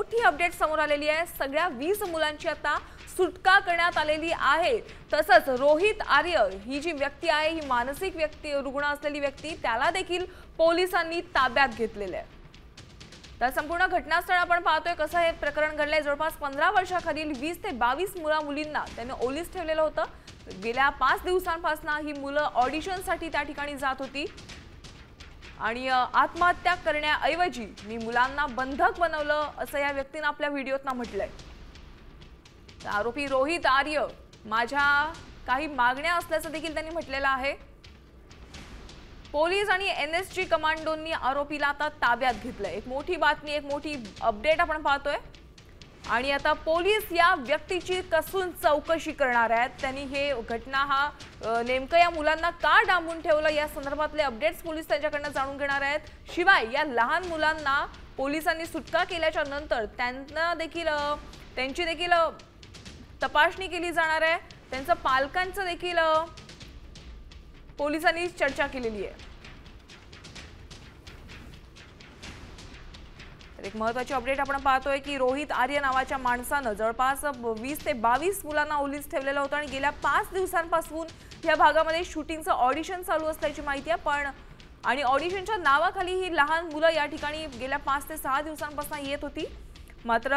मोठी अपडेट समोर आलेली आहे। सगळ्या 20 मुलांची आता सुटका करण्यात आलेली आहे। तसंच रोहित आर्य ही जी व्यक्ती आहे, ही मानसिक रुग्ण असलेली व्यक्ती, त्याला देखील पोलिसांनी ताब्यात घेतलेले आहे। तर संपूर्ण घटनास्थळ आपण पाहतोय कसं हे प्रकरण घडलंय। जवळपास 15 वर्षाखालील 20 ते 22 मुलींना त्याने ओलीस ठेवलेलं होतं। गेल्या 5 दिवसांपासून ही मुलं ऑडिशनसाठी त्या ठिकाणी जात होती आणि आत्महत्या करण्याऐवजी मी मुलांना बंधक बनवलं असं या व्यक्तीने आपल्या व्हिडिओत म्हटलंय। आरोपी रोहित आर्य माझ्या काही मागण्या असल्याचं देखील त्यांनी म्हटलेलं आहे। पोलीस आणि एनएसजी कमांडोंनी आरोपीला आता ताब्यात घेतलंय। एक मोठी बातमी, एक मोठी अपडेट आपण पाहतोय आणि आता पोलीस या व्यक्तीची कसून चौकशी करणार आहेत। त्यांनी हे घटना नेमकं या मुलांना का डांबून ठेवलं या संदर्भातले अपडेट्स पोलीस त्यांच्याकडनं जाणून घेणार आहेत। शिवाय या लहान मुलांना पोलिसांनी सुटका केल्याच्या नंतर त्यांची देखील तपासणी केली जाणार आहे। त्यांच्या पालकांचं देखील पोलिसांनी चर्चा केलेली आहे। एक महत्त्वाची अपडेट आपण पाहतोय की रोहित आर्य नावाच्या माणसानं जवळपास 20 ते 22 मुलांना ओलीस ठेवलेलं होतं आणि गेल्या 5 दिवसांपासून या भागामध्ये शूटिंगचं ऑडिशन चालू असल्याची माहिती आहे। आणि ऑडिशनच्या नावाखाली ही लहान मुलं या ठिकाणी गेल्या 5 ते 6 दिवसांपासून येत होती। मात्र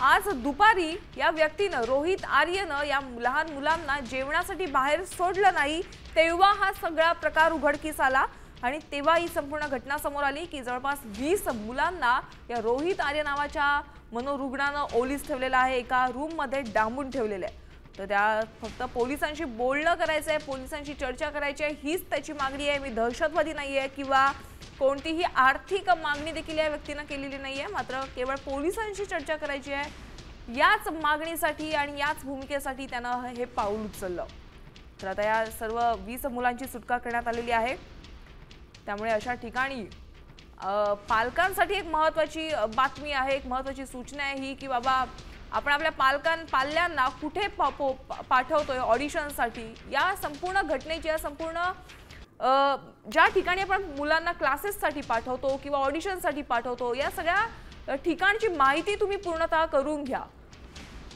आज दुपारी या व्यक्तीनं, रोहित आर्यनं या लहान मुलांना जेवणासाठी बाहेर सोडलं नाही, तेव्हा हा सगळा प्रकार उघडकीस आला आणि तेव्हा ही संपूर्ण घटना समोर आली की जवळपास 20 मुलांना या रोहित आर्य नावाच्या मनोरुग्णानं ओलीस ठेवलेलं आहे, एका रूममध्ये डांबून ठेवलेलं आहे। तर त्या फक्त पोलिसांशी बोलणं करायचं आहे, पोलिसांशी चर्चा करायची आहे, हीच त्याची मागणी आहे। मी दहशतवादी नाहीये किंवा कोणतीही आर्थिक मागणी देखील या व्यक्तीने केलेली नाहीये, मात्र केवळ पोलिसांशी चर्चा करायची आहे। याच मागणीसाठी आणि याच भूमिकेसाठी त्यानं हे पाऊल उचललं। तर आता या सर्व 20 मुलांची सुटका करण्यात आलेली आहे। त्यामुळे अशा ठिकाणी पालकांसाठी एक महत्त्वाची बातमी आहे, एक महत्त्वाची सूचना आहे ही की बाबा आपण आपल्या पाल्यांना कुठे पाठवतोय ऑडिशनसाठी, या संपूर्ण घटनेची, या संपूर्ण ज्या ठिकाणी आपण मुलांना क्लासेससाठी पाठवतो किंवा ऑडिशनसाठी पाठवतो, या सगळ्या ठिकाणची माहिती तुम्ही पूर्णतः करून घ्या।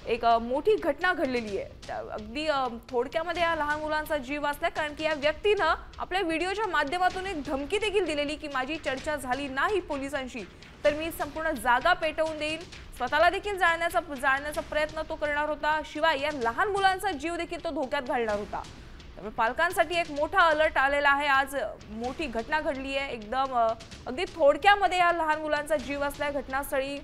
एक मोठी घटना घडलेली आहे। अगदी थोडक्यामध्ये या लहान मुलांचा जीव वाचला, कारण की या व्यक्तीनं आपल्या व्हिडिओच्या माध्यमातून एक धमकी देखील दिलेली की माझी चर्चा झाली नाही पोलिसांशी तर मी संपूर्ण जागा पेटवून देईन, स्वतःला देखील जाळण्याचा प्रयत्न तो करणार होता। शिवाय या लहान मुलांचा जीव देखील तो धोक्यात घालणार होता। त्यामुळे पालकांसाठी एक मोठा अलर्ट आलेला आहे। आज मोठी घटना घडली आहे। एकदम अगदी थोडक्यामध्ये या लहान मुलांचा जीव वाचलाय घटनास्थळी।